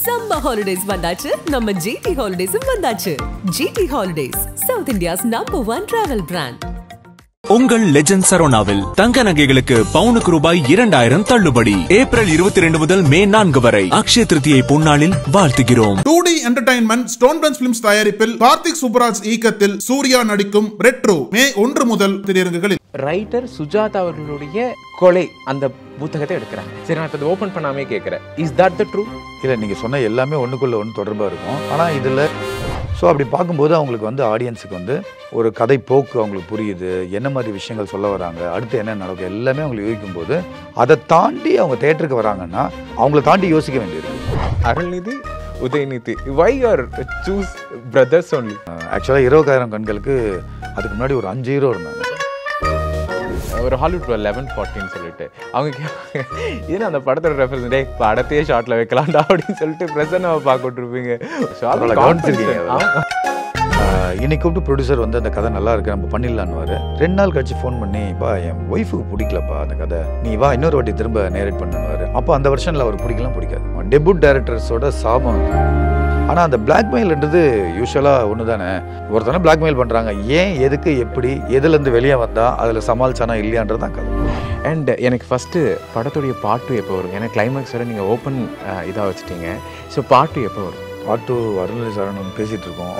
Summer holidays வந்தாச்சு நம்ம GT Holidays வந்தாச்சு. GT Holidays, South India's #1 travel brand. உங்கள் லெஜண்ட் சரோனாவில் தங்க நகைகளுக்கு பவுனுக்கு ரூபாய் 2000 தள்ளுபடி. ஏப்ரல் 22 முதல் மே 4 வரை அக்ஷய திருதியை பொன்னாளில் வாழ்த்துகிறோம். 2D entertainment stone bench films தயாரிப்பில் கார்த்திக் சுப்பராஜ் இயக்கத்தில் சூர்யா நடிக்கும் ரெட்ரோ மே 1 முதல் திரையரங்குகளில். ரைட்டர் சுஜாதா அவர்களுடைய கொலை அந்த புத்தகத்தை எடுக்கிறாங்க. சரி, நான் அதை ஓபன் பண்ணாமே கேட்கிறேன், இஸ் தட் த ட்ரூ? இல்லை, நீங்கள் சொன்ன எல்லாமே ஒன்றுக்குள்ள ஒன்று தொடர்பாக இருக்கும். ஆனால் இதில் ஸோ அப்படி பார்க்கும்போது அவங்களுக்கு வந்து ஆடியன்ஸுக்கு ஒரு கதை போக்கு அவங்களுக்கு புரியுது, என்ன மாதிரி விஷயங்கள் சொல்ல வராங்க, அடுத்து என்ன நடக்கும் எல்லாமே அவங்களுக்கு யோசிக்கும் போது அதை தாண்டி அவங்க தேட்டருக்கு வராங்கன்னா அவங்கள தாண்டி யோசிக்க வேண்டியது. Arulnidhi, Udhayanidhi, why you choose brothers only? ஆக்சுவலாக 20,000 கண்களுக்கு அதுக்கு முன்னாடி ஒரு 5 ஹீரோ இருந்தாங்க. ஒரு ஹாலிவுட் 11-14 சொல்லிட்டு அவங்க ஏன்னா அந்த படத்தோட ரெஃபரன்ஸ் டே படத்தையே ஷார்ட்ல வைக்கலாம்டா அப்படின்னு சொல்லிட்டு பிரசன்னாவை பார்த்துருப்பீங்க. இன்னைக்கு கூப்பிட்டு ப்ரொடியூசர் அந்த கதை நல்லா இருக்கு, நம்ம பண்ணிடலான்னு 2 நாள் கழிச்சு ஃபோன் பண்ணி, பா என் ஒய்ஃபுக்கு பிடிக்கலப்பா அந்த கதை, நீ வா இன்னொரு வாட்டி திரும்ப நேரேட் பண்ணுவார். அப்போ அந்த வருஷனில் அவர் பிடிக்காது. டெபியூட் டைரக்டர்ஸோட சாபம். ஆனால் அந்த பிளாக்மெயில்ன்றது யூஸ்வலாக ஒன்று தானே, ஒருத்தனை பிளாக்மெயில் பண்ணுறாங்க, ஏன் எதுக்கு எப்படி எதுலேருந்து வெளியே வந்தால் அதில் சமாளிச்சானா இல்லையான்றது தான் கதை. அண்ட் எனக்கு ஃபஸ்ட்டு படத்துடைய பார்ட் 2 எப்போ வரும்? ஏன்னா கிளைமேக்ஸ் வரை நீங்கள் ஓப்பன் இதாக வச்சுட்டீங்க. ஸோ பார்ட் 2 எப்போ வரும்? பார்ட் 2 அருள்நிதி சரவணன் பேசிகிட்டு இருக்கோம்.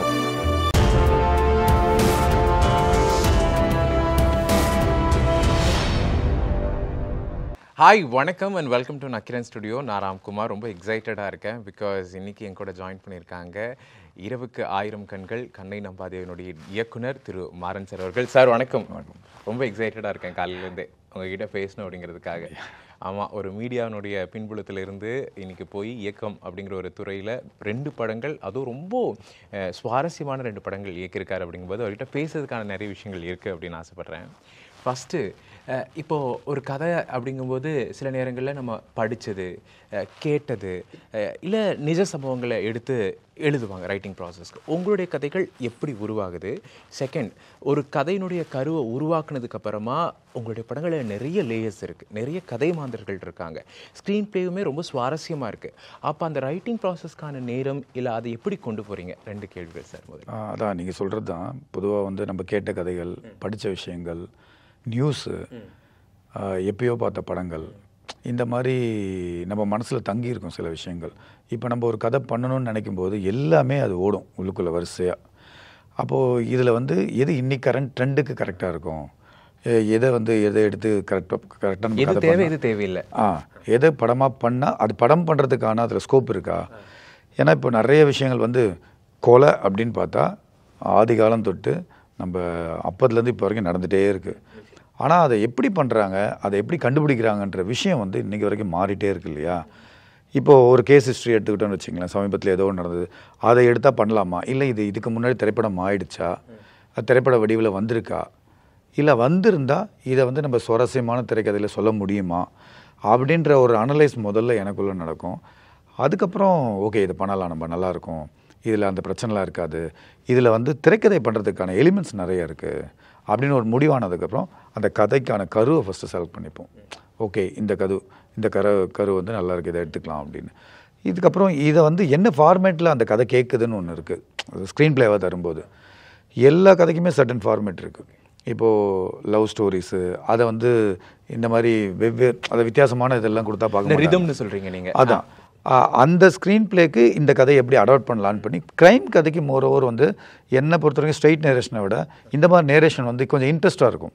ஹாய், வணக்கம் and welcome to Nakkheeran studio. நான் ராம்குமார். ரொம்ப எக்ஸைட்டடாக இருக்கேன் பிகாஸ் இன்றைக்கி என் கூட ஜாயின் பண்ணியிருக்காங்க இரவுக்கு 1000 கண்கள் கண்ணை நம்பாதேவனுடைய இயக்குனர் திரு மாறன் சார் அவர்கள். சார் வணக்கம். ரொம்ப எக்ஸைட்டடாக இருக்கேன் காலையிலேருந்தே உங்ககிட்ட பேசணும் அப்படிங்கிறதுக்காக. ஆமாம், ஒரு மீடியாவினுடைய பின்புலத்திலிருந்து இன்றைக்கி போய் இயக்கம் அப்படிங்கிற ஒரு துறையில் 2 படங்கள், அதுவும் ரொம்ப சுவாரஸ்யமான 2 படங்கள் இயக்கியிருக்காரு. அப்படிங்கும்போது அவர்கிட்ட பேசுறதுக்கான நிறைய விஷயங்கள் இருக்குது அப்படின்னு ஆசைப்பட்றேன். ஃபஸ்ட்டு, இப்போது ஒரு கதை அப்படிங்கும்போது சில நேரங்களில் நம்ம படித்தது, கேட்டது, இல்லை நிஜ சம்பவங்களை எடுத்து எழுதுவாங்க ரைட்டிங் ப்ராசஸ்க்கு. உங்களுடைய கதைகள் எப்படி உருவாகுது? செகண்ட், ஒரு கதையினுடைய கருவை உருவாக்குனதுக்கப்புறமா உங்களுடைய படங்களில் நிறைய லேயர்ஸ் இருக்குது, நிறைய கதை மாந்தர்கள் இருக்காங்க, ஸ்க்ரீன் ப்ளேயுமே ரொம்ப சுவாரஸ்யமாக இருக்குது. அப்போ அந்த ரைட்டிங் ப்ராசஸ்க்கான நேரம் இல்லை அதை எப்படி கொண்டு போகிறீங்க? 2 கேள்விகள் சார். முதல்ல அதான் நீங்கள் சொல்கிறது தான். பொதுவாக நம்ம கேட்ட கதைகள், படித்த விஷயங்கள், நியூஸு, எப்பயோ பார்த்த படங்கள், இந்த மாதிரி நம்ம மனசில் தங்கியிருக்கும் சில விஷயங்கள். இப்போ நம்ம ஒரு கதை பண்ணணும்னு நினைக்கும் போது எல்லாமே அது ஓடும் உள்ளுக்குள்ளே வரிசையாக. அப்போது இதில் எது இன்னைக்கு கரண்ட் ட்ரெண்டுக்கு கரெக்டாக இருக்கும், எதை எடுத்து கரெக்டான எது தேவை, எது தேவையில்லை, எதை படமாக பண்ணால் அது படம் பண்ணுறதுக்கான அதில் ஸ்கோப் இருக்கா. ஏன்னா இப்போ நிறைய விஷயங்கள் கொலை அப்படின்னு பார்த்தா ஆதி காலம் தொட்டு நம்ம அப்போதுலேருந்து இப்போ வரைக்கும் நடந்துகிட்டே இருக்குது. ஆனால் அதை எப்படி பண்ணுறாங்க, அதை எப்படி கண்டுபிடிக்கிறாங்கன்ற விஷயம் இன்றைக்கி வரைக்கும் மாறிட்டே இருக்கு இல்லையா. இப்போது ஒரு கேஸ் ஹிஸ்ட்ரி எடுத்துக்கிட்டோன்னு வச்சுங்களேன், சமீபத்தில் ஏதோ ஒன்று நடந்தது, அதை எடுத்தால் பண்ணலாமா, இல்லை இதுக்கு முன்னாடி திரைப்படம் ஆயிடுச்சா, அது திரைப்பட வடிவில் வந்திருக்கா, இல்லை வந்திருந்தால் இதை நம்ம சுவாரஸ்யமான திரைக்கதையில் சொல்ல முடியுமா அப்படின்ற ஒரு அனலைஸ் முதல்ல எனக்குள்ளே நடக்கும். அதுக்கப்புறம் ஓகே இதை பண்ணலாம், நம்ம நல்லாயிருக்கும், இதில் அந்த பிரச்சனைலாம் இருக்காது, இதில் திரைக்கதை பண்ணுறதுக்கான எலிமெண்ட்ஸ் நிறைய இருக்குது அப்படின்னு ஒரு முடிவானதுக்கப்புறம் அந்த கதைக்கான கருவை ஃபஸ்ட்டு செலக்ட் பண்ணிப்போம். ஓகே இந்த கரு நல்லா இருக்குது, இதை எடுத்துக்கலாம் அப்படின்னு. இதுக்கப்புறம் இதை என்ன ஃபார்மேட்டில் அந்த கதை கேட்குதுன்னு ஒன்று இருக்குது. அது ஸ்க்ரீன் பிளேவாக தரும்போது எல்லா கதைக்குமே சர்டன் ஃபார்மேட் இருக்குது. இப்போது லவ் ஸ்டோரிஸு அதை இந்த மாதிரி வெவ்வேறு அதை வித்தியாசமான இதெல்லாம் கொடுத்தா பார்க்க ரிதம்னு சொல்கிறீங்க நீங்கள். அதான் அந்த ஸ்க்ரீன் பிளேக்கு இந்த கதையை எப்படி அடாப்ட் பண்ணலான்னு பண்ணி க்ரைம் கதைக்கு மோரோவர் என்னை பொறுத்த வரைக்கும் ஸ்ட்ரெயிட் நேரேஷனை விட இந்த மாதிரி நேரேஷன் கொஞ்சம் இன்ட்ரெஸ்ட்டாக இருக்கும்.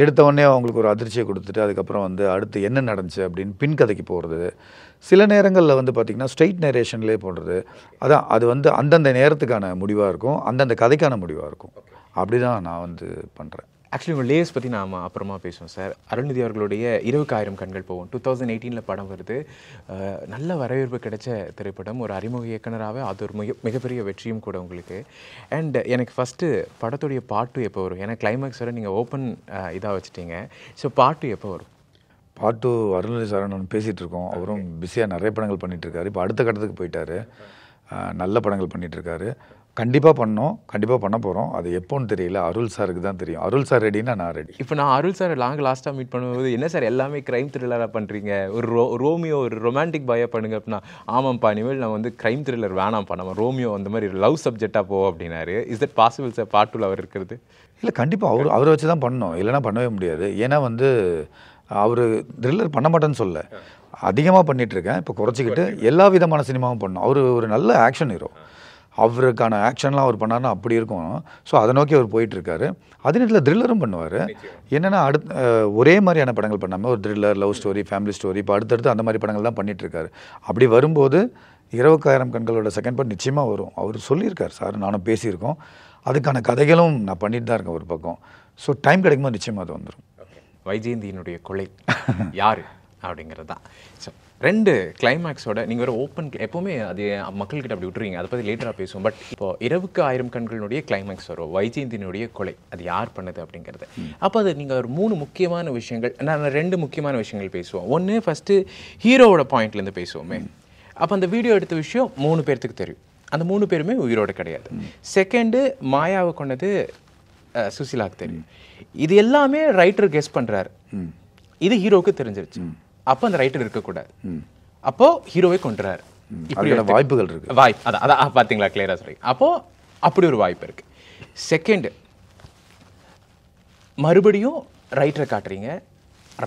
எடுத்த உடனே அவங்களுக்கு ஒரு அதிர்ச்சியை கொடுத்துட்டு அதுக்கப்புறம் அடுத்து என்ன நடந்துச்சு அப்படின்னு பின் கதைக்கு போகிறது. சில நேரங்களில் பார்த்திங்கன்னா ஸ்ட்ரெயிட் நேரேஷன்லேயே போடுறது. அதான் அது அந்தந்த நேரத்துக்கான முடிவாக இருக்கும், அந்தந்த கதைக்கான முடிவாக இருக்கும். அப்படி தான் நான் பண்ணுறேன். ஆக்சுவலி உங்கள் லேயர்ஸ் பற்றி நாம் அப்புறமா பேசுவோம் சார். அருள்நிதி அவர்களுடைய இரவுக்கு 1000 கண்கள் போவோம் 2018 படம் வருது. நல்ல வரவேற்பு கிடைச்ச திரைப்படம். ஒரு அறிமுக இயக்குனராகவே அது ஒரு மிகப்பெரிய வெற்றியும் கூட உங்களுக்கு. அண்ட் எனக்கு ஃபஸ்ட்டு படத்துடைய பார்ட் 2 எப்போ வரும்? ஏன்னா கிளைமேக்ஸ் வரை நீங்கள் ஓப்பன் இதாக வச்சுட்டீங்க. ஸோ பார்ட் 2 எப்போ வரும்? பார்ட் 2 அருள்நிதி சரவணன் பேசிகிட்டு இருக்கோம். அவரும் பிஸியாக நிறைய படங்கள் பண்ணிகிட்ருக்காரு. இப்போ அடுத்த கட்டத்துக்கு போயிட்டார், நல்ல படங்கள் பண்ணிகிட்ருக்காரு. கண்டிப்பாக பண்ணோம், கண்டிப்பாக பண்ண போகிறோம். அது எப்போன்னு தெரியல, அருள் சாருக்கு தான் தெரியும். அருள் சார் ரெடினா நான் ரெடி. இப்போ நான் அருள் சார் லாஸ்ட்டாக மீட் பண்ணும்போது என்ன சார் எல்லாமே க்ரைம் த்ரில்லராக பண்ணுறீங்க, ஒரு ரோமியோ ஒரு ரொமான்டிக் பாயாக பண்ணுங்க அப்படின்னா, ஆமாம்ப்பா இனிமேல் நான் வந்து க்ரைம் த்ரில்லர் வேணாம்ப்பா, நம்ம ரோமியோ அந்த மாதிரி லவ் சப்ஜெக்டாக போ அப்படின்னாரு. Is that possible sir part 2 அவர் இருக்கிறது? இல்லை, கண்டிப்பாக அவரை வச்சு தான் பண்ணோம், இல்லைனா பண்ணவே முடியாது. ஏன்னா வந்து அவர் த்ரில்லர் பண்ண மாட்டேன்னு சொல்ல, அதிகமாக பண்ணிகிட்ருக்கேன். இப்போ குறைச்சிக்கிட்டு எல்லா விதமான சினிமாவும் பண்ணோம். அவர் ஒரு நல்ல ஆக்ஷன் ஹீரோ, அவருக்கான ஆக்ஷன்லாம் அவர் பண்ணார்னா அப்படி இருக்கும். ஸோ அதை நோக்கி அவர் போயிட்டுருக்காரு. அதே நேரத்தில் த்ரில்லரும் பண்ணுவார். என்னென்னா ஒரே மாதிரியான படங்கள் பண்ணாமல் ஒரு thriller, love story, family story, இப்போ அடுத்தடுத்து அந்த மாதிரி படங்கள் தான் பண்ணிகிட்ருக்காரு. அப்படி வரும்போது 20,000 கண்களோட செகண்ட் பார்ட் நிச்சயமாக வரும். அவர் சொல்லியிருக்கார், சார் நானும் பேசியிருக்கோம். அதுக்கான கதைகளும் நான் பண்ணிட்டு தான் இருக்கேன் ஒரு பக்கம். ஸோ டைம் கிடைக்கும்போது நிச்சயமாக அது வந்துடும். வைஜெயந்தியினுடைய கொலை யார் அப்படிங்கிறது தான். ஸோ 2 கிளைமேக்ஸோட நீங்கள் ஒரு ஓப்பன், எப்போவுமே அது மக்கள்கிட்ட அப்படி விட்டுருவீங்க, அதை பற்றி லேட்டராக பேசுவோம். பட் இப்போ 20,000 கண்களுடைய கிளைமேக்ஸ் வரும், வைஜெயந்தியினுடைய கொலை அது யார் பண்ணது அப்படிங்கிறது. அப்போ அது நீங்கள் ஒரு 3 முக்கியமான விஷயங்கள், நான் 2 முக்கியமான விஷயங்கள் பேசுவோம். ஒன்று ஃபஸ்ட்டு ஹீரோவோட பாயிண்ட்லேருந்து பேசுவோமே. அப்போ அந்த வீடியோ எடுத்த விஷயம் 3 பேர்த்துக்கு தெரியும், அந்த 3 பேருமே உயிரோடு கிடையாது. செகண்டு மாயாவை கொண்டது சுசிலாவுக்கு தெரியும். இது எல்லாமே ரைட்டர் கெஸ் பண்ணுறாரு, இது ஹீரோவுக்கு தெரிஞ்சிருச்சு. அப்போ அந்த ரைட்டர் இருக்கக்கூடாது, அப்போ ஹீரோவை கொண்டுறாரு. இப்படி வாய்ப்புகள் இருக்கு, அதான் பார்த்தீங்களா கிளியரா சொல்லி. அப்போ அப்படி ஒரு வாய்ப்பு இருக்கு. செகண்ட், மறுபடியும் ரைட்டரை காட்டுறீங்க,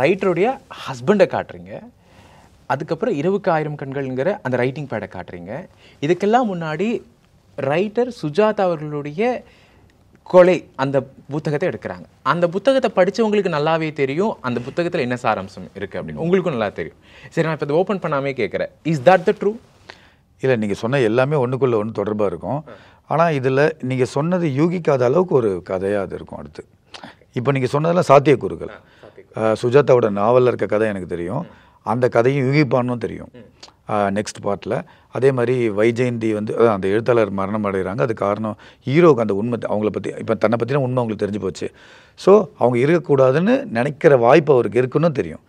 ரைட்டருடைய ஹஸ்பண்டை காட்டுறீங்க, அதுக்கப்புறம் 20,000 கண்கள்ங்கிற அந்த ரைட்டிங் பேடை காட்டுறீங்க. இதுக்கெல்லாம் முன்னாடி ரைட்டர் சுஜாதா அவர்களுடைய கொலை அந்த புத்தகத்தை எடுக்கிறாங்க. அந்த புத்தகத்தை படித்தவங்களுக்கு நல்லாவே தெரியும் அந்த புத்தகத்தில் என்ன சாராம்சம் இருக்குது அப்படின்னு, உங்களுக்கும் நல்லா தெரியும். சரி, நான் இப்போ இதை ஓப்பன் பண்ணாமே கேட்குறேன், இஸ் தட் த ட்ரூ? இல்லை, நீங்கள் சொன்ன எல்லாமே ஒன்றுக்குள்ளே ஒன்று தொடர்பாக இருக்கும். ஆனால் இதில் நீங்கள் சொன்னது யூகிக்காத அளவுக்கு ஒரு கதையாக அது இருக்கும். அடுத்து இப்போ நீங்கள் சொன்னதெல்லாம் சாத்தியக்கூறுகள். சுஜாதாவோட நாவலில் இருக்க கதை எனக்கு தெரியும், அந்த கதையும் யூகிப்பான்னு தெரியும் நெக்ஸ்ட் பார்ட்டில். அதே மாதிரி வைஜெயந்தி வந்து அந்த எழுத்தாளர் மரணம் அடைகிறாங்க, அது காரணம் ஹீரோவுக்கு அந்த உண்மை அவங்கள பற்றி, இப்போ தன்னை பற்றின உண்மை அவங்களுக்கு தெரிஞ்சு போச்சு. ஸோ அவங்க இருக்கக்கூடாதுன்னு நினைக்கிற வாய்ப்பு அவருக்கு இருக்குன்னு தெரியும்.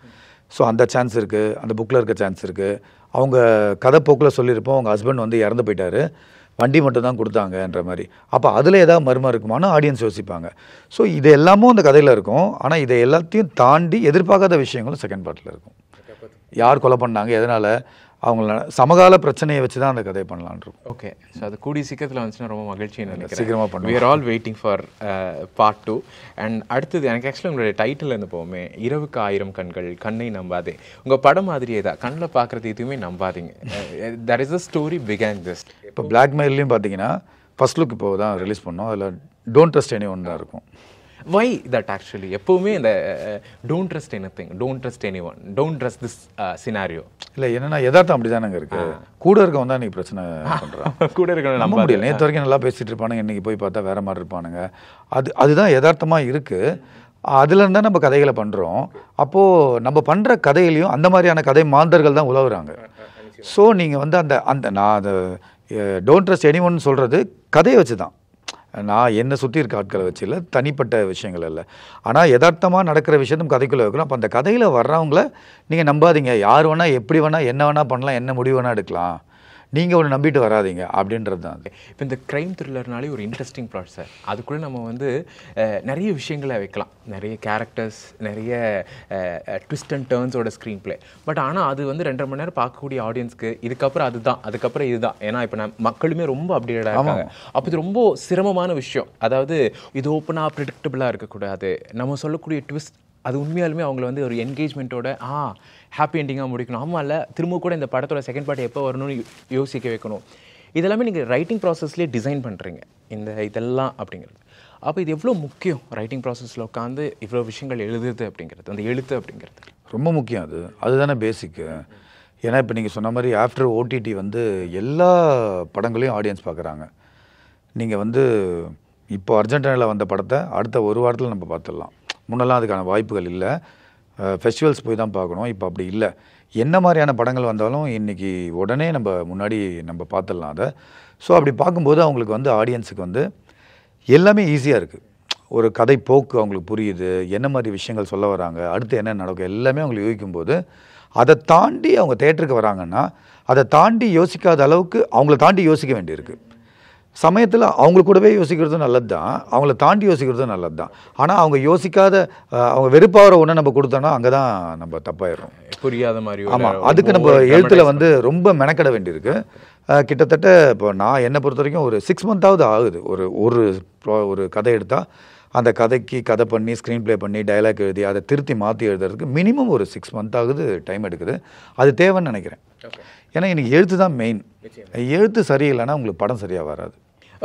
ஸோ அந்த சான்ஸ் இருக்குது, அந்த புக்கில் இருக்க சான்ஸ் இருக்குது. அவங்க கதை போக்கில் சொல்லியிருப்போம், அவங்க ஹஸ்பண்ட் வந்து இறந்து போயிட்டாரு, வண்டி மட்டும் தான் கொடுத்தாங்கன்ற மாதிரி. அப்போ அதில் ஏதாவது மர்மம் இருக்குமான்னு ஆடியன்ஸ் யோசிப்பாங்க. ஸோ இது எல்லாமும் அந்த கதையில் இருக்கும். ஆனால் இதை எல்லாத்தையும் தாண்டி எதிர்பார்க்காத விஷயங்களும் செகண்ட் பார்ட்டில் இருக்கும். யார் கொலை பண்ணாங்க, எதனால், அவங்கள சமகால பிரச்சனையை வச்சு தான் அந்த கதையை பண்ணலான் இருக்கும். ஓகே, ஸோ அது கூடிய சீக்கிரத்தில் வந்துச்சுன்னா ரொம்ப மகிழ்ச்சின்னு நினைக்கிறேன். சீக்கிரமாக பண்ணுவோம். we are all waiting for part 2. And அடுத்தது எனக்கு ஆக்சுவலாக உங்களுடைய டைட்டில் இருந்து போவோமே, 20,000 கண்கள் கண்ணை நம்பாதே. உங்கள் படம் மாதிரியே தான், கண்ணில் பார்க்குறது எதுவுமே நம்பாதீங்க. that is the story began this. இப்போ பிளாக்மெயிலையும் பார்த்தீங்கன்னா ஃபர்ஸ்ட் லுக் இப்போ தான் ரிலீஸ் பண்ணோம், அதில் டோன்ட் ட்ரஸ்ட் எனி ஒன் தான் இருக்கும். வை தட் ஆக்சுவலி எப்போவுமே இந்த don't trust anything, don't trust any one, don't trust this scenario. இல்லை, என்னன்னா யதார்த்தம் அப்படி தானங்க இருக்கு. கூட இருக்கவன் தான் நீ பிரச்சனை பண்ணுறான், கூட இருக்க நம்ப முடியல. நேற்று வரைக்கும் நல்லா பேசிட்டு இருப்பானுங்க, இன்னைக்கு போய் பார்த்தா வேற மாதிரி இருப்பானுங்க. அதுதான் யதார்த்தமாக இருக்குது. அதுல இருந்தால் நம்ம கதைகளை பண்ணுறோம். அப்போது நம்ம பண்ணுற கதையிலையும் அந்த மாதிரியான கதை மாந்தர்கள் தான் உலவுறாங்க. ஸோ நீங்கள் வந்து நான் அதை டோன்ட் ட்ரஸ்ட் எனி ஒன் சொல்கிறது கதையை வச்சு தான், நான் என்னை சுற்றி இருக்க ஆட்களை வச்சு இல்லை, தனிப்பட்ட விஷயங்கள் இல்லை. ஆனால் யதார்த்தமாக நடக்கிற விஷயத்தை நம்ம கதைக்குள்ளே வைக்கிறோம். அப்போ அந்த கதையில் வர்றவங்கள நீங்கள் நம்பாதீங்க, யார் வேணால் எப்படி வேணால் என்ன வேணால் பண்ணலாம், என்ன முடிவு வேணால் எடுக்கலாம், நீங்கள் ஒன்று நம்பிட்டு வராதிங்க அப்படின்றது தான். இப்போ இந்த க்ரைம் த்ரில்லர்னாலே ஒரு இன்ட்ரெஸ்டிங் ப்ளாட் சார். அதுக்குள்ளே நம்ம வந்து நிறைய விஷயங்களை வைக்கலாம், நிறைய கேரக்டர்ஸ், நிறைய ட்விஸ்ட் அண்ட் டர்ன்ஸோட ஸ்க்ரீன் பிளே. பட் ஆனால் அது வந்து 2.5 மணி நேரம் பார்க்கக்கூடிய ஆடியன்ஸ்க்கு இதுக்கப்புறம் அதுதான், அதுக்கப்புறம் இதுதான். ஏன்னா இப்போ மக்களுமே ரொம்ப அப்டேட்டடாக இருக்காங்க. அப்போ இது ரொம்ப சிரமமான விஷயம். அதாவது இது ஓப்பனாக ப்ரிடிக்டபிளாக இருக்கக்கூடாது, நம்ம சொல்லக்கூடிய ட்விஸ்ட் அது உண்மையாலுமே அவங்கள வந்து ஒரு என்கேஜ்மெண்ட்டோட ஹாப்பி எண்டிங்காக முடிக்கணும். ஆமாம், இல்லை திரும்ப கூட இந்த படத்தோட செகண்ட் பார்ட் எப்போ வரணும்னு யோசிக்க வைக்கணும். இதெல்லாமே நீங்கள் ரைட்டிங் ப்ராசஸ்லேயே டிசைன் பண்ணுறீங்க இதெல்லாம் அப்படிங்கிறது. அப்போ இது எவ்வளோ முக்கியம் ரைட்டிங் ப்ராசஸில் உட்காந்து இவ்வளோ விஷயங்கள் எழுதுறது அப்படிங்கிறது, அந்த எழுத்து அப்படிங்கிறது ரொம்ப முக்கியம். அதுதானே பேசிக்கு. ஏன்னா இப்போ நீங்கள் சொன்ன மாதிரி ஆஃப்டர் ஓடிடி வந்து எல்லா படங்களையும் ஆடியன்ஸ் பார்க்குறாங்க. நீங்கள் வந்து இப்போ அர்ஜென்டினாவில் வந்த படத்தை அடுத்த ஒரு வாரத்தில் நம்ம பார்த்துடலாம். முன்னெல்லாம் அதுக்கான வாய்ப்புகள் இல்லை, ஃபெஸ்டிவல்ஸ் போய் தான் பார்க்கணும். இப்போ அப்படி இல்லை. என்ன மாதிரியான படங்கள் வந்தாலும் இன்றைக்கி உடனே முன்னாடி நம்ம பார்த்துடலாம் அதை. ஸோ அப்படி பார்க்கும்போது அவங்களுக்கு வந்து ஆடியன்ஸுக்கு வந்து எல்லாமே ஈஸியாக இருக்குது. ஒரு கதை போக்கு அவங்களுக்கு புரியுது, என்ன மாதிரி விஷயங்கள் சொல்ல வராங்க, அடுத்து என்ன நடக்கும் எல்லாமே அவங்களுக்கு யோசிக்கும்போது அதை தாண்டி அவங்க தேட்டருக்கு வராங்கன்னா அதை தாண்டி யோசிக்காத அளவுக்கு அவங்கள தாண்டி யோசிக்க வேண்டியிருக்கு. சமயத்தில் அவங்க கூடவே யோசிக்கிறதும் நல்லது தான், அவங்கள தாண்டி யோசிக்கிறதும் நல்லது தான். ஆனால் அவங்க யோசிக்காத அவங்க வெறுப்பாகிற ஒன்று நம்ம கொடுத்தோன்னா அங்கே தான் நம்ம தப்பாயிடும், புரியாத மாதிரி. ஆமாம், அதுக்கு நம்ம எழுத்தில் வந்து ரொம்ப மெனக்கட வேண்டியிருக்கு. கிட்டத்தட்ட இப்போ நான் என்னை பொறுத்த வரைக்கும் ஒரு 6 மந்த்தாவது ஆகுது. ஒரு கதை எடுத்தால் அந்த கதைக்கு கதை பண்ணி ஸ்க்ரீன் ப்ளே பண்ணி டைலாக் எழுதி அதை திருத்தி மாற்றி எழுதுறதுக்கு மினிமம் ஒரு 6 மந்த் ஆகுது, டைம் எடுக்குது. அது தேவைன்னு நினைக்கிறேன். ஏன்னா எனக்கு எழுத்து தான் மெயின். எழுத்து சரியில்லைன்னா உங்களுக்கு படம் சரியாக வராது.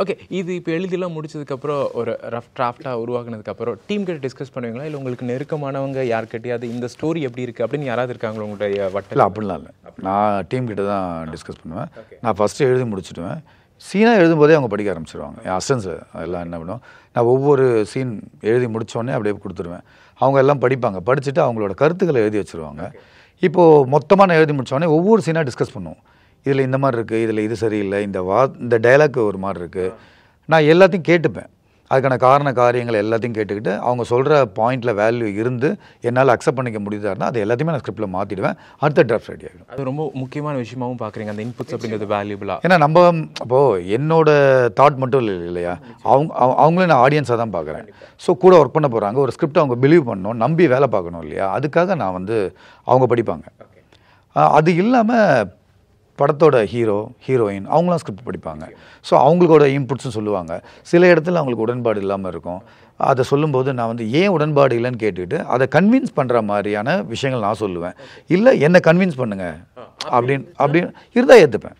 ஓகே, இது இப்போ எழுதிலாம் முடிச்சதுக்கப்புறம் ஒரு ரஃப் டிராஃப்டாக உருவாக்குனதுக்கப்புறம் டீம் கிட்ட டிஸ்கஸ் பண்ணுவீங்களா, இல்லை உங்களுக்கு நெருக்கமானவங்க யார்கிட்டயாவது இந்த ஸ்டோரி எப்படி இருக்குது அப்படின்னு யாராவது இருக்காங்களா உங்களுடைய வட்டத்தில்? அப்படிலாம் இல்லை, நான் டீம் கிட்ட தான் டிஸ்கஸ் பண்ணுவேன். நான் ஃபஸ்ட்டு எழுதி முடிச்சுடுவேன். சீனாக எழுதும்போதே அவங்க படிக்க ஆரம்பிச்சிடுவாங்க. என் அசன்ஸ் எல்லாம் என்ன பண்ணுவோம், நான் ஒவ்வொரு சீன் எழுதி முடித்தோடனே அப்படியே கொடுத்துருவேன். அவங்க எல்லாம் படிப்பாங்க, படிச்சுட்டு அவங்களோட கருத்துக்களை எழுதி வச்சுருவாங்க. இப்போது மொத்தமாக நான் எழுதி முடித்தோடனே ஒவ்வொரு சீனாக டிஸ்கஸ் பண்ணுவோம். இதில் இந்த மாதிரி இருக்குது, இதில் இது சரியில்லை, இந்த டைலாக் ஒரு மாதிரி இருக்குது. நான் எல்லாத்தையும் கேட்டுப்பேன், அதுக்கான காரண காரியங்கள் எல்லாத்தையும் கேட்டுக்கிட்டு அவங்க சொல்கிற பாயிண்டில் வேல்யூ இருந்து என்னால் அக்செப்ட் பண்ணிக்க முடியுதாருன்னா அது எல்லாத்தையுமே நான் ஸ்கிரிப்டில் மாற்றிடுவேன். அடுத்த டிராஃப்ட் ரெடி ஆகிடும். அது ரொம்ப முக்கியமான விஷயமாகவும் பார்க்குறீங்க, அந்த இன்புட்ஸ் அப்படிங்கிறது வேல்யூபிளாக. ஏன்னா நம்ம இப்போது என்னோட தாட் மட்டும் இல்லை இல்லையா, அவங்களும் நான் ஆடியன்ஸாக தான் பார்க்குறேன். ஸோ கூட ஒர்க் பண்ண போகிறாங்க, ஒரு ஸ்கிரிப்ட் அவங்க பிலீவ் பண்ணணும், நம்பி வேலை பார்க்கணும் இல்லையா, அதுக்காக நான் வந்து அவங்க படிப்பாங்க. அது இல்லாமல் படத்தோட ஹீரோயின் அவங்களாம் ஸ்கிரிப்ட் படிப்பாங்க. ஸோ அவங்களோட இன்புட்ஸும் சொல்லுவாங்க. சில இடத்துல அவங்களுக்கு உடன்பாடு இல்லாமல் இருக்கும். அதை சொல்லும்போது நான் வந்து ஏன் உடன்பாடு இல்லைன்னு கேட்டுக்கிட்டு அதை கன்வின்ஸ் பண்ணுற மாதிரியான விஷயங்கள் நான் சொல்லுவேன். இல்லை என்னை கன்வின்ஸ் பண்ணுங்க அப்படின்னு இருந்தால் ஏற்றுப்பேன்.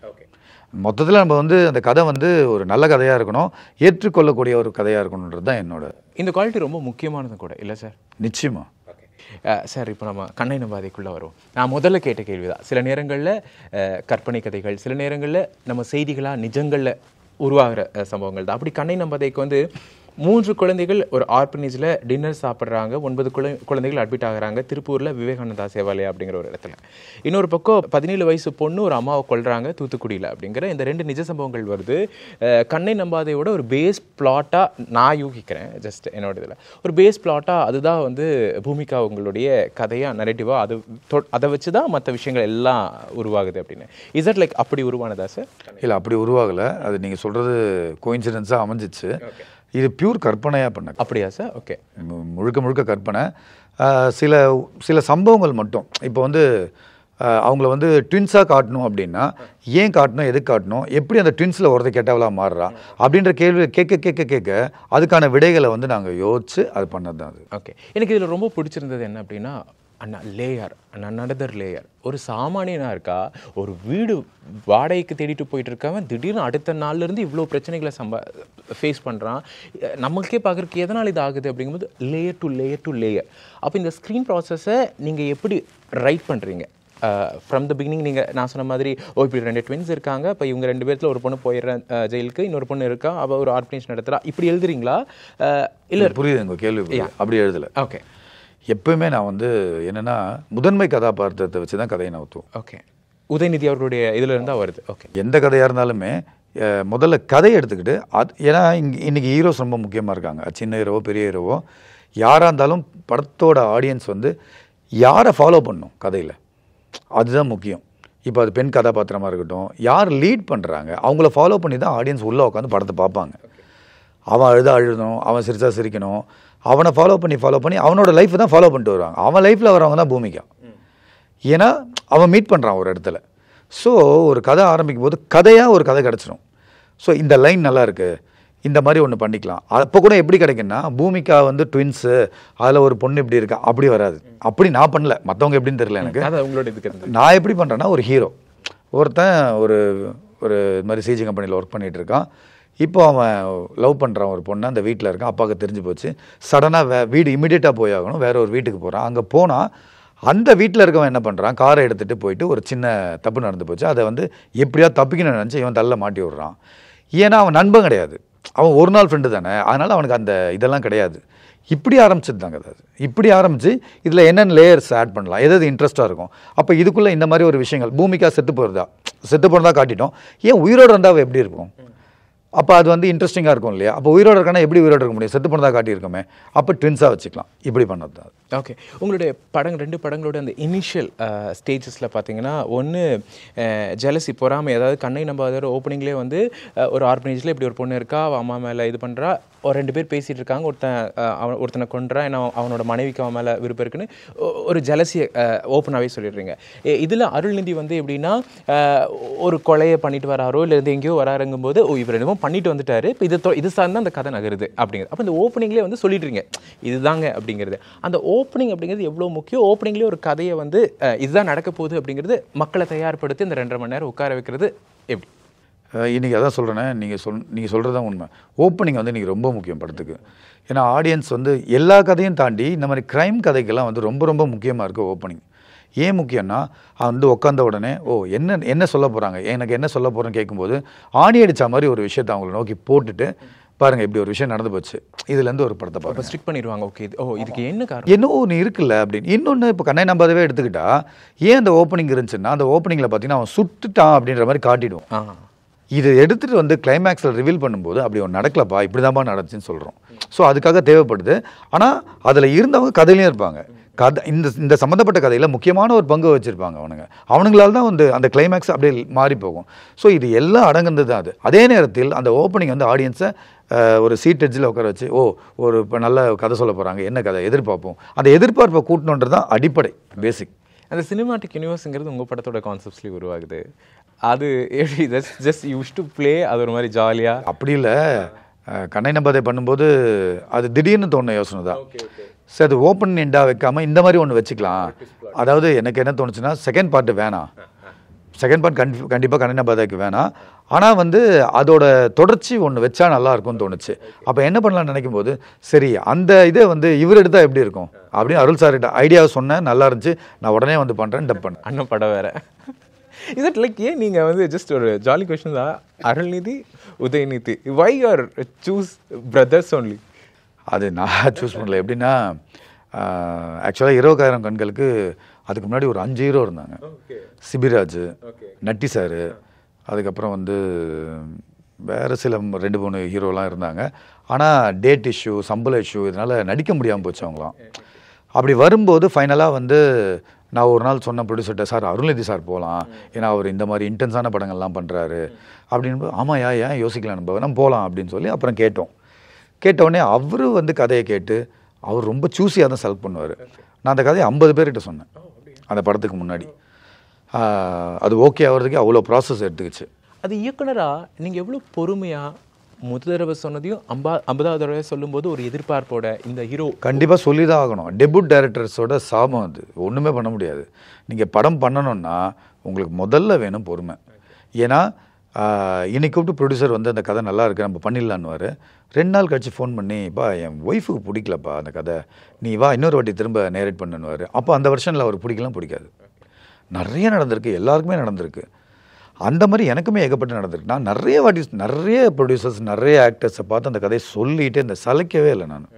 மொத்தத்தில் நம்ம வந்து அந்த கதை வந்து ஒரு நல்ல கதையாக இருக்கணும், ஏற்றுக்கொள்ளக்கூடிய ஒரு கதையாக இருக்கணுன்றது தான் என்னோட. இந்த குவாலிட்டி ரொம்ப முக்கியமானது கூட இல்லை சார்? நிச்சயமாக சார். இப்போ நம்ம கண்ணை நம்பாதைக்குள்ளே வருவோம். நான் முதல்ல கேட்ட கேள்வி தான். சில நேரங்களில் கற்பனை கதைகள், சில நேரங்களில் நம்ம செய்திகளாக நிஜங்களில் உருவாகிற சம்பவங்கள் தான். அப்படி கண்ணை நம்பாதைக்கு வந்து 3 குழந்தைகள் ஒரு ஆர்பனேஜில் டின்னர் சாப்பிட்றாங்க, 9 குழந்தைகள் அட்மிட் ஆகுறாங்க திருப்பூரில் விவேகானந்தா சேவாலயா அப்படிங்கிற ஒரு இடத்துல. இன்னொரு பக்கம் 17 வயசு பொண்ணு ஒரு அம்மாவை கொல்றாங்க தூத்துக்குடியில் அப்படிங்கிற இந்த 2 நிஜ சம்பவங்கள் வருது. கண்ணை நம்பாதையோட ஒரு பேஸ் பிளாட்டாக நான் யூகிக்கிறேன், ஜஸ்ட் என்னோட இதில் ஒரு பேஸ் பிளாட்டாக அதுதான் வந்து பூமிகா உங்களுடைய கதையாக நரேட்டிவாக அதை வச்சு தான் மற்ற விஷயங்கள் எல்லாம் உருவாகுது அப்படின்னு. இஸ் தட் லைக் அப்படி உருவானதா சார்? இல்லை, அப்படி உருவாகலை. அது நீங்கள் சொல்கிறது கோயின்சிடென்ஸாக அமைஞ்சிச்சு. இது பியூர் கற்பனையாக பண்ண. அப்படியா சார்? ஓகே, முழுக்க கற்பனை. சில சம்பவங்கள் மட்டும் இப்போ வந்து அவங்கள வந்து ட்வின்ஸாக காட்டணும் அப்படின்னா ஏன் காட்டணும், எதுக்கு காட்டணும், எப்படி அந்த ட்வின்ஸில் ஒருத்தர் கெட்டவளாக மாறுறா அப்படின்ற கேள்வி கேட்க அதுக்கான விடைகளை வந்து நாங்கள் யோசிச்சு அது பண்ணது தான் அது. ஓகே, எனக்கு இதில் ரொம்ப பிடிச்சிருந்தது என்ன அப்படின்னா another லேயர். ஒரு சாமானியனாக இருக்கா, ஒரு வீடு வாடகைக்கு தேடிட்டு போயிட்டு இருக்காம திடீர்னு அடுத்த நாள்லேருந்து இவ்வளோ பிரச்சனைகளை ஃபேஸ் பண்ணுறான். நம்மளுக்கே பார்க்குறதுக்கு எதனால் இது ஆகுது அப்படிங்கும்போது லேயர் டு லேயர். அப்போ இந்த ஸ்க்ரீன் ப்ராசஸை நீங்கள் எப்படி ரைட் பண்ணுறீங்க? ஃப்ரம் த பிகினிங் நீங்கள் நான் சொன்ன மாதிரி இப்படி 2 ட்வின்ஸ் இருக்காங்க, இப்போ இவங்க 2 பேர்த்தில் ஒரு பொண்ணு போயிடுறேன் ஜெயிலுக்கு, இன்னொரு பொண்ணு இருக்கா, அவள் ஒரு ஆர்கனைசேஷன் நடத்துகிறா, இப்படி எழுதுறீங்களா? இல்லை, புரியுது உங்கள் கேள்வி. அப்படி எழுதலை. ஓகே, எப்பவுமே நான் வந்து என்னென்னா முதன்மை கதாபாத்திரத்தை வச்சு தான் கதையை நகர்த்துவோம். ஓகே, உதயநிதி அவருடைய இதில் இருந்தால் வருது. ஓகே, எந்த கதையாக இருந்தாலுமே முதல்ல கதையை எடுத்துக்கிட்டு ஏன்னா இன்றைக்கி ஹீரோஸ் ரொம்ப முக்கியமாக இருக்காங்க. சின்ன ஹீரோவோ பெரிய ஹீரோவோ யாராக இருந்தாலும் படத்தோட ஆடியன்ஸ் வந்து யாரை ஃபாலோ பண்ணணும் கதையில், அதுதான் முக்கியம். இப்போ அது பெண் கதாபாத்திரமாக இருக்கட்டும், யார் லீட் பண்ணுறாங்க அவங்கள ஃபாலோ பண்ணி தான் ஆடியன்ஸ் உள்ளே உட்காந்து படத்தை பார்ப்பாங்க. அவன் அழுதணும், அவன் சிரிச்சா சிரிக்கணும், அவனை ஃபாலோ பண்ணி அவனோட லைஃப்பை தான் ஃபாலோ பண்ணிட்டு வருவாங்க. அவன் லைஃப்பில் வரவங்க தான் பூமிகா. ஏன்னா அவன் மீட் பண்ணுறான் ஒரு இடத்துல. ஸோ ஒரு கதை ஆரம்பிக்கும் போது கதையாக ஒரு கதை கிடச்சிடும். ஸோ இந்த லைன் நல்லா இருக்குது, இந்த மாதிரி ஒன்று பண்ணிக்கலாம். அப்போ கூட எப்படி கிடைக்குன்னா பூமிகா வந்து ட்வின்ஸு, அதில் ஒரு பொண்ணு இப்படி இருக்கா, அப்படி வராது. அப்படி நான் பண்ணல, மற்றவங்க எப்படின்னு தெரியல எனக்கு. நான் எப்படி பண்ணுறேன்னா ஒரு ஹீரோ ஒருத்தன் ஒரு இது மாதிரி சிஜி கம்பெனியில் ஒர்க் பண்ணிகிட்டு இருக்கான். இப்போ அவன் லவ் பண்ணுறான் ஒரு பொண்ணு, அந்த வீட்டில் இருக்கான், அப்பாவுக்கு தெரிஞ்சு போச்சு. சடனாக வீடு இமீடியட்டாக போயாகணும், வேறு ஒரு வீட்டுக்கு போகிறான். அங்கே போனால் அந்த வீட்டில் இருக்கவன் என்ன பண்ணுறான், காரை எடுத்துகிட்டு போயிட்டு ஒரு சின்ன தப்பு நடந்து போச்சு, அதை வந்து எப்படியா தப்பிக்கணும்னு நினச்சி இவன் தள்ள மாட்டி விட்றான். ஏன்னா அவன் நண்பன் கிடையாது, அவன் ஒரு நாள் ஃப்ரெண்டு தானே, அதனால் அவனுக்கு அந்த இதெல்லாம் கிடையாது. இப்படி ஆரம்பிச்சது தாங்க அது. இப்படி ஆரம்பித்து இதில் என்னென்ன லேயர்ஸ் ஆட் பண்ணலாம், எது இன்ட்ரெஸ்ட்டாக இருக்கும். அப்போ இதுக்குள்ளே இந்த மாதிரி ஒரு விஷயங்கள், பூமிகா செத்து போகிறதா காட்டிட்டோம், ஏன் உயிரோடு இருந்தால் எப்படி இருக்கும்? அப்போ அது வந்து இன்ட்ரெஸ்டிங்காக இருக்கும் இல்லையா? அப்போ உயிரோடு இருக்கானா எப்படி உயிரோடு இருக்க முடியும்? செத்து போனதாக காட்டியிருக்கோமே, அப்போ ட்வின்ஸாக வச்சுக்கலாம். இப்படி பண்ணது தான். ஓகே, உங்களுடைய ரெண்டு படங்களோட அந்த இனிஷியல் ஸ்டேஜஸில் பார்த்தீங்கன்னா ஒன்று ஜெலசி, பொறாமை. அதாவது கண்ணை நம்பாதவர் ஓப்பனிங்லேயே வந்து ஒரு ஆர்பனேஜில் இப்படி ஒரு பொண்ணு இருக்கா, அவள் அம்மா மேலே இது பண்ணுறா, ஒரு 2 பேர் பேசிகிட்டு இருக்காங்க, ஒருத்தனை கொன்றா, ஏன்னா அவனோட மனைவிக்கு அவன் மேலே விருப்பம் இருக்குன்னு ஒரு ஜெலசியை ஓப்பனாகவே சொல்லிடுறீங்க. இதில் அருள்நிதி வந்து எப்படின்னா ஒரு கொலையை பண்ணிட்டு வராரோ இல்லை எங்கேயோ வராருங்கும்போது இவர் என்னமோ பண்ணிட்டு வந்துட்டாரு, இப்போ இது சார்ந்து அந்த கதை நகருது அப்படிங்கிறது. அப்போ இந்த ஓப்பனிங்லேயே வந்து சொல்லிடுறீங்க இதுதாங்க அப்படிங்கிறது. அந்த ஓப்பனிங் அப்படிங்கிறது எவ்வளோ முக்கியம். ஓப்பனிங்லேயே ஒரு கதையை வந்து இதுதான் நடக்க போகுது அப்படிங்கிறது மக்களை தயார்படுத்தி இந்த 2.5 மணி நேரம் உட்கார வைக்கிறது எப்படி? இன்றைக்கி அதான் சொல்கிறேனே, நீங்கள் சொல்கிறது தான் உண்மை. ஓப்பனிங் வந்து இன்றைக்கி ரொம்ப முக்கியம் படத்துக்கு. ஏன்னா ஆடியன்ஸ் வந்து எல்லா கதையும் தாண்டி இந்த மாதிரி க்ரைம் கதைக்கெல்லாம் வந்து ரொம்ப ரொம்ப முக்கியமாக இருக்குது ஓப்பனிங். ஏன் முக்கியம்னா வந்து உட்காந்த உடனே என்ன சொல்ல போகிறாங்க, எனக்கு என்ன சொல்ல போகிறேன்னு கேட்கும்போது ஆணி அடித்த மாதிரி ஒரு விஷயத்தை அவங்கள நோக்கி போட்டுட்டு பாருங்கள் இப்படி ஒரு விஷயம் நடந்து போச்சு, இதுலேருந்து ஒரு படத்தை பார்க்க ஸ்ட்ரிக் பண்ணிடுவாங்க. ஓகே, இதுக்கு என்ன காரணம், என்ன ஒன்று இருக்குல்ல அப்படின்னு. இன்னொன்று இப்போ கண்ணை நம்பாதவே எடுத்துக்கிட்டா ஏன் அந்த ஓப்பனிங் இருந்துச்சுன்னா அந்த ஓப்பனிங்கில் பார்த்தீங்கன்னா அவன் சுட்டுட்டான் அப்படின்ற மாதிரி காட்டிடுவோம். இதை எடுத்துகிட்டு வந்து கிளைமேக்ஸில் ரிவீல் பண்ணும்போது அப்படி ஒன்று நடக்கலப்பா, இப்படி தான்ப்பா நடந்துச்சுன்னு சொல்கிறோம். ஸோ அதுக்காக தேவைப்படுது. ஆனால் அதில் இருந்தவங்க கதையிலையும் இருப்பாங்க. இந்த சம்மந்தப்பட்ட கதையில் முக்கியமான ஒரு பங்கு வச்சுருப்பாங்க அவனுங்களால் தான் வந்து அந்த கிளைமேக்ஸ் அப்படியே மாறி போகும். ஸோ இது எல்லாம் அடங்குனது தான் அது. அதே நேரத்தில் அந்த ஓப்பனிங் வந்து ஆடியன்ஸை ஒரு சீட் எட்ஜில் உட்கார வச்சு ஒரு இப்போ நல்ல கதை சொல்ல போகிறாங்க, என்ன கதை எதிர்பார்ப்போம், அந்த எதிர்பார்ப்பை கூட்டணுன்றது தான் அடிப்படை பேசிக். அந்த சினிமாட்டிக் யூனிவர்ஸுங்கிறது உங்கள் படத்தோட கான்செப்ட்ஸ்லேயும் உருவாகுது. அது எப்படி ஜஸ்ட் யூஸ் டு ப்ளே, அது ஒரு மாதிரி ஜாலியாக அப்படி இல்லை. கண்ணை நம்பாதை பண்ணும்போது அது திடீர்னு தோணுன யோசனை தான். சரி, அது ஓப்பன் எண்டாக வைக்காமல் இந்த மாதிரி ஒன்று வச்சுக்கலாம். அதாவது எனக்கு என்ன தோணுச்சுன்னா செகண்ட் பார்ட்டு வேணாம், செகண்ட் பார்ட் கண்டிப்பாக கண்ணை நம்பாதைக்கு வேணாம், ஆனால் வந்து அதோட தொடர்ச்சி ஒன்று வச்சா நல்லா இருக்கும்னு தோணுச்சு. அப்போ என்ன பண்ணலாம்னு நினைக்கும் போது சரி அந்த இதை வந்து இவர் எடுத்தால் எப்படி இருக்கும் அப்படின்னு அருள் சார்கிட்ட ஐடியாவை சொன்னேன். நல்லா இருந்துச்சு, நான் உடனே வந்து பண்ணுறேன், டப் பண்ணேன். அண்ணன் படம் வேறு. இஸ் இட் லைக் ஏன் நீங்கள் வந்து ஜஸ்ட் ஒரு ஜாலி கொஸ்டின் தான், அருள்நிதி உதயநிதி, வை யூஆர் சூஸ் பிரதர்ஸ் ஒன்லி? அது நான் சூஸ் பண்ணல. எப்படின்னா ஆக்சுவலாக 20,000 கண்களுக்கு அதுக்கு முன்னாடி ஒரு 5 ஹீரோ இருந்தாங்க. சிபிராஜ், நட்டி சார், அதுக்கப்புறம் வந்து வேறு சில 2-3 ஹீரோலாம் இருந்தாங்க. ஆனால் டேட் இஷ்யூ, சம்பள இஷ்யூ, இதனால் நடிக்க முடியாமல் போச்சு அவங்களாம். அப்படி வரும்போது ஃபைனலாக வந்து நான் ஒரு நாள் சொன்ன ப்ரொடியூசர்கிட்ட, சார் அருள்நிதி சார் போகலாம், ஏன்னா அவர் இந்த மாதிரி இன்டென்ஸான படங்கள்லாம் பண்ணுறாரு அப்படின்னு. ஆமாம், ஏன் யோசிக்கலாம், நம்ம போகலாம் அப்படின்னு சொல்லி அப்புறம் கேட்டோடனே அவர் வந்து கதையை கேட்டு அவர் ரொம்ப சூஸியாக தான் செலக்ட் பண்ணுவார். நான் அந்த கதையை 50 பேர்கிட்ட சொன்னேன் அந்த படத்துக்கு முன்னாடி. அது ஓகே ஆகிறதுக்கு அவ்வளோ ப்ராசஸ் எடுத்துக்கிச்சு. அது இயக்குனராக நீங்கள் எவ்வளோ பொறுமையாக முதல் தடவை சொன்னதையும் 50வது தடவை சொல்லும்போது ஒரு எதிர்பார்ப்போட இந்த ஹீரோ கண்டிப்பாக சொல்லி தான் ஆகணும். டெபியூட் டைரக்டர்ஸோட சாபம் அது, ஒன்றுமே பண்ண முடியாது. நீங்கள் படம் பண்ணணுன்னா உங்களுக்கு முதல்ல வேணும் பொறுமை. ஏன்னா இன்னைக்கு கூப்பிட்டு ப்ரொடியூசர் வந்து அந்த கதை நல்லா இருக்குது நம்ம பண்ணிடலான்னுவார். 2 நாள் கழிச்சு ஃபோன் பண்ணி, என் ஒய்ஃபுக்கு பிடிக்கலப்பா அந்த கதை, நீ வா இன்னொரு வாட்டி திரும்ப நேரேட் பண்ணுவார். அப்போ அந்த வருஷனில் அவருக்கு பிடிக்காது. நிறைய நடந்திருக்கு, எல்லாருக்குமே நடந்திருக்கு. அந்த மாதிரி எனக்குமே ஏகப்பட்டு நடந்திருக்கு. நான் நிறைய ப்ரொடியூசர்ஸ், நிறைய ஆக்டர்ஸை பார்த்து அந்த கதையை சொல்லிட்டு இந்த சளைக்கவே இல்லை. நான்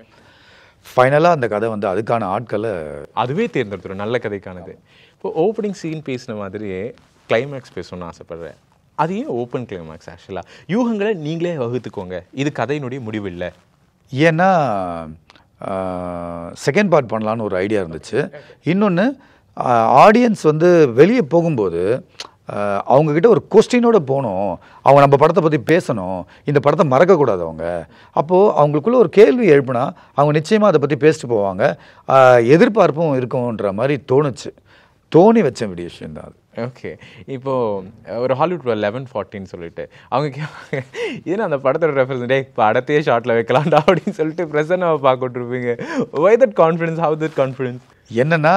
ஃபைனலாக அந்த கதை வந்து அதுக்கான ஆட்களை அதுவே தேர்ந்தெடுத்துரும், நல்ல கதைக்கானது. இப்போ ஓப்பனிங் சீன் பேசின மாதிரியே கிளைமேக்ஸ் பேசணும்னு ஆசைப்பட்றேன். அது ஏன் ஓப்பன் கிளைமேக்ஸ்? ஆக்சுவலாக யூகங்களை நீங்களே வகுத்துக்கோங்க, இது கதையினுடைய முடிவு இல்லை. ஏன்னா செகண்ட் பார்ட் பண்ணலான்னு ஒரு ஐடியா இருந்துச்சு. இன்னொன்று ஆடியன்ஸ் வந்து வெளியே போகும்போது அவங்கக்கிட்ட ஒரு கொஸ்டினோடு போகணும், அவங்க நம்ம படத்தை பற்றி பேசணும், இந்த படத்தை மறக்கக்கூடாது அவங்க. அப்போது அவங்களுக்குள்ள ஒரு கேள்வி எழுப்புனா அவங்க நிச்சயமாக அதை பற்றி பேசிட்டு போவாங்க, எதிர்பார்ப்பும் இருக்கும்ன்ற மாதிரி தோணி வச்ச விஷயம் தான் அது. ஓகே, இப்போது ஒரு ஹாலிவுட் 11:14 சொல்லிட்டு அவங்க ஏன்னா அந்த படத்தோட ரெஃபரன்ஸ் படத்தையே ஷார்ட்டில் வைக்கலாம்டா அப்படின்னு சொல்லிட்டு ப்ரெசன்டாக பார்க்க விட்டுருப்பீங்க. Why that confidence, how that confidence? என்னென்னா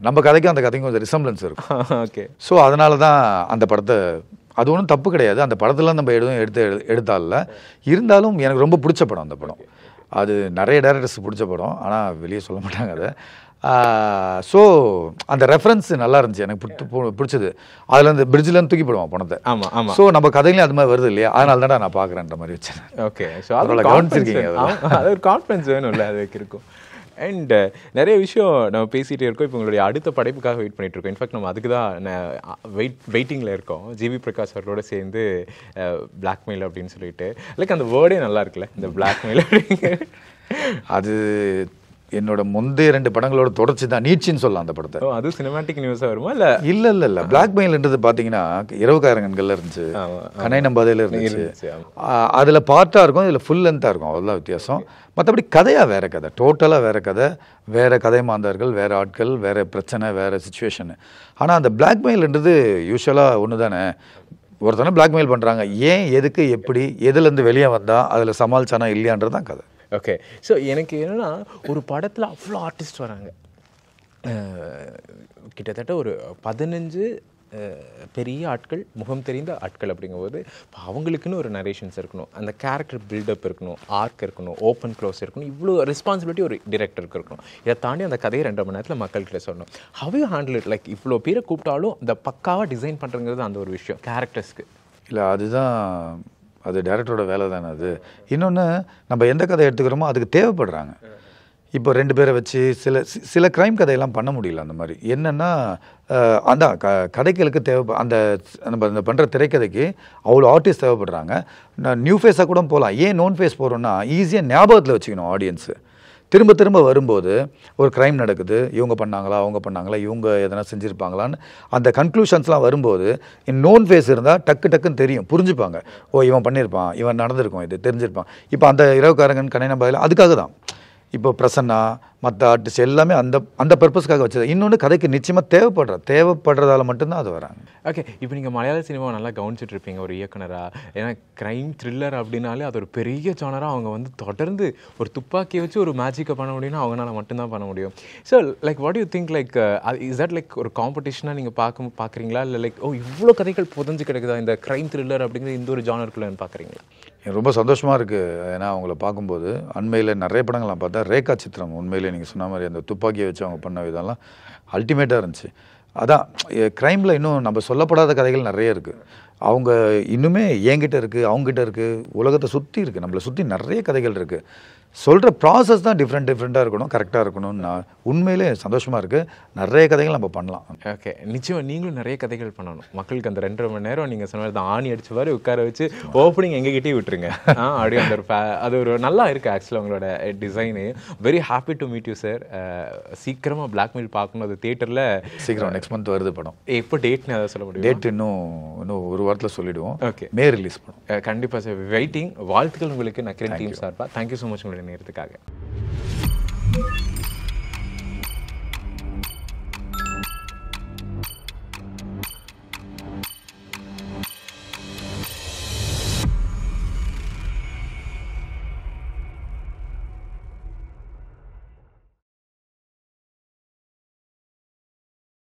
நம்ம கதைக்கும் அந்த கதைக்கும் கொஞ்சம் ரிசம்பிளன்ஸ் இருக்கும். ஓகே, ஸோ அதனால தான் அந்த படத்தை, அது ஒன்றும் தப்பு கிடையாது, அந்த படத்தில் நம்ம எடுத்தால இருந்தாலும் எனக்கு ரொம்ப பிடிச்ச படம் அந்த படம். அது நிறைய டைரக்டர்ஸ் பிடிச்ச படம், ஆனால் வெளியே சொல்ல மாட்டாங்க அதை. ஸோ அந்த ரெஃபரன்ஸ் நல்லா இருந்துச்சு, எனக்கு பிடிச்சது. அதில் அந்த பிரிட்ஜில் தூக்கி போடுவான் பணத்தை. ஆமாம் ஆமாம். ஸோ நம்ம கதையிலையும் அது மாதிரி வருது இல்லையா, அதனால தான் நான் பார்க்குறேன்ற மாதிரி வச்சேன். ஓகே, ஸோ அதில் கவனிச்சிருக்கீங்க, அது ஒரு கான்ஃபிடன்ஸ் வேணும் இல்லை, அது வைக்கிருக்கும். அண்ட் நிறைய விஷயம் நம்ம பேசிகிட்டே இருக்கோம். இப்போ உங்களுடைய அடுத்த படைப்புக்காக வெயிட் பண்ணிட்டு இருக்கோம். இன்ஃபேக்ட் நம்ம அதுக்கு தான் வெயிட்டிங்கில் இருக்கோம். ஜிவி பிரகாஷ் அவர்களோட சேர்ந்து பிளாக்மெயில் அப்படின்னு சொல்லிட்டு, லைக் அந்த வேர்டே நல்லா இருக்குல்ல, இந்த பிளாக்மெயில் அப்படிங்க. அது என்னோட முந்தைய 2 படங்களோட தொடர்ச்சி தான். நீட்சின்னு சொல்லலாம் அந்த படத்தை. அது சினிமாட்டிக் நியூஸாக வருமா இல்லை பிளாக்மெயில்ன்றது பார்த்தீங்கன்னா இரவுக்காரங்கள்ல இருந்துச்சு, கண்ணை நம்பாதையில் இருந்துச்சு. அதில் பார்ட்டாக இருக்கும், இதில் ஃபுல் லென்த்தாக இருக்கும், அவ்வளோதான் வித்தியாசம். மற்றபடி கதையாக வேறு கதை, டோட்டலாக வேறு கதை, வேறு கதை மாந்தார்கள், வேறு ஆட்கள், வேறு பிரச்சனை, வேறு சுச்சுவேஷனு. ஆனால் அந்த பிளாக்மெயில்ன்றது யூஸ்வலாக ஒன்று தானே, ஒருத்தனை பிளாக்மெயில் பண்ணுறாங்க, ஏன் எதுக்கு எப்படி எதுலேருந்து வெளியே வந்தால் அதில் சமாளிச்சானா இல்லையான்றது தான் கதை. ஓகே. ஸோ எனக்கு என்னென்னா ஒரு படத்தில் அவ்வளோ ஆர்டிஸ்ட் வராங்க, கிட்டத்தட்ட ஒரு 15 பெரிய ஆட்கள், முகம் தெரிந்த ஆட்கள். அப்படிங்கும்போது அவங்களுக்குன்னு ஒரு நரேஷன்ஸ் இருக்கணும், அந்த கேரக்டர் பில்டப் இருக்கணும், ஆர்க் இருக்கணும், ஓப்பன் க்ளோஸ் இருக்கணும், இவ்வளோ ரெஸ்பான்சிபிலிட்டி ஒரு டிரெக்டருக்கு இருக்கணும். இதை தாண்டி அந்த கதையை 2 மணி நேரத்தில் மக்கள்கிட்ட சொல்லணும். How you handle it? Like இவ்வளோ பேரை கூப்பிட்டாலும் இந்த பக்காவாக டிசைன் பண்ணுறங்கிறது அந்த ஒரு விஷயம் கேரக்டர்ஸ்க்கு இல்லை. அதுதான் அது டைரக்டரோட வேலை தானே அது. இன்னொன்று, நம்ம எந்த கதை எடுத்துக்கிறோமோ அதுக்கு தேவைப்படுறாங்க. இப்போ 2 பேரை வச்சு சில க்ரைம் கதையெல்லாம் பண்ண முடியல. அந்த மாதிரி என்னென்னா அந்த கதைகளுக்கு அந்த நம்ம இந்த பண்ணுற திரைக்கதைக்கு அவ்வளோ ஆர்டிஸ்ட் தேவைப்படுறாங்க. நான் நியூ ஃபேஸாக கூட போகலாம். ஏன் நோன் ஃபேஸ் போகிறோன்னா ஈஸியாக ஞாபகத்தில் வச்சுக்கணும் ஆடியன்ஸு. திரும்ப திரும்ப வரும்போது ஒரு க்ரைம் நடக்குது, இவங்க பண்ணாங்களா, அவங்க பண்ணாங்களா, இவங்க எதனா செஞ்சுருப்பாங்களான்னு அந்த கன்க்ளூஷன்ஸ்லாம் வரும்போது நோன் ஃபேஸ் இருந்தால் டக்குன்னு தெரியும், புரிஞ்சுப்பாங்க. ஓ, இவன் பண்ணியிருப்பான், இவன் நடந்திருக்கும், இது தெரிஞ்சிருப்பான். இப்போ அந்த இரவுக்காரங்கன் கண்ணை நம்பாதையில் அதுக்காக தான். இப்போ பிரசன்னா மற்ற ஆர்டிஸ்ட் எல்லாமே அந்த பர்பஸ்க்காக வச்சது. இன்னொன்று, கதைக்கு நிச்சயமாக தேவைப்படுறதால மட்டும்தான் அது வராங்க. ஓகே. இப்போ நீங்கள் மலையாள சினிமாவை நல்லா கவனிச்சுட்டு இருப்பீங்க ஒரு இயக்குனராக. ஏன்னா க்ரைம் த்ரில்லர் அப்படின்னாலே அது ஒரு பெரிய ஜானராக அவங்க வந்து தொடர்ந்து ஒரு துப்பாக்கியை வச்சு ஒரு மேஜிக்கை பண்ண முடியும்னா அவங்களால மட்டும்தான் பண்ண முடியும். So like what you think, like is that like ஒரு காம்படிஷனாக நீங்கள் பார்க்குறீங்களா, இல்லை லைக் இவ்வளோ கதைகள் புதஞ்சு கிடக்குதா இந்த க்ரைம் த்ரில்லர் அப்படிங்கிற இந்த ஒரு ஜானருக்குள்ளேன்னு பார்க்குறீங்களா? ரொம்ப சந்தோஷமாக இருக்குது. ஏன்னா அவங்கள பார்க்கும்போது அண்மையில் நிறைய படங்கள் நான் பார்த்தேன். ரேகா சித்திரம் உண்மையிலே நீங்கள் சொன்ன மாதிரி அந்த துப்பாக்கியை வச்சு அவங்க பண்ண விதம்லாம் அல்டிமேட்டாக இருந்துச்சு. அதான் க்ரைமில் இன்னும் நம்ம சொல்லப்படாத கதைகள் நிறைய இருக்குது. அவங்க இன்னுமே என்கிட்ட இருக்குது, அவங்ககிட்ட இருக்குது, உலகத்தை சுற்றி இருக்குது, நம்மளை சுற்றி நிறைய கதைகள் இருக்குது. சொல்கிற ப்ராசஸ் தான் டிஃப்ரெண்ட்டாக இருக்கணும், கரெக்டாக இருக்கணும்னு நான் உண்மையிலே சந்தோஷமாக இருக்குது. நிறைய கதைகள் நம்ம பண்ணலாம். ஓகே. நிச்சயமாக நீங்களும் நிறைய கதைகள் பண்ணணும். மக்களுக்கு அந்த 2.5 மணி நேரம் நீங்கள் சொன்னது தான் ஆணி அடிச்சு மாதிரி உட்கார வச்சு ஓப்பனிங் எங்ககிட்டே விட்டுருங்க. அப்படியே அந்த அது ஒரு நல்லா இருக்குது ஆக்சுவலாக உங்களோட design. Very happy to meet you sir. சீக்கிரமாக பிளாக்மெயில் பார்க்கணும். அது தியேட்டரில் சீக்கிரம் நெக்ஸ்ட் மந்த் வருது படம். எப்போ டேட்னு அதை சொல்ல முடியும்? டேட் இன்னும் ஒரு வாரத்தில் சொல்லிவிடுவோம். ஓகே. மே ரிலீஸ் பண்ணுவோம். கண்டிப்பாக சார். வெயிட்டிங். வாழ்த்துக்கள் உங்களுக்கு நக்கீரன் டீம் சார்பாக. தேங்க்யூ ஸோ மச் உங்களுடைய நேரத்துக்காக.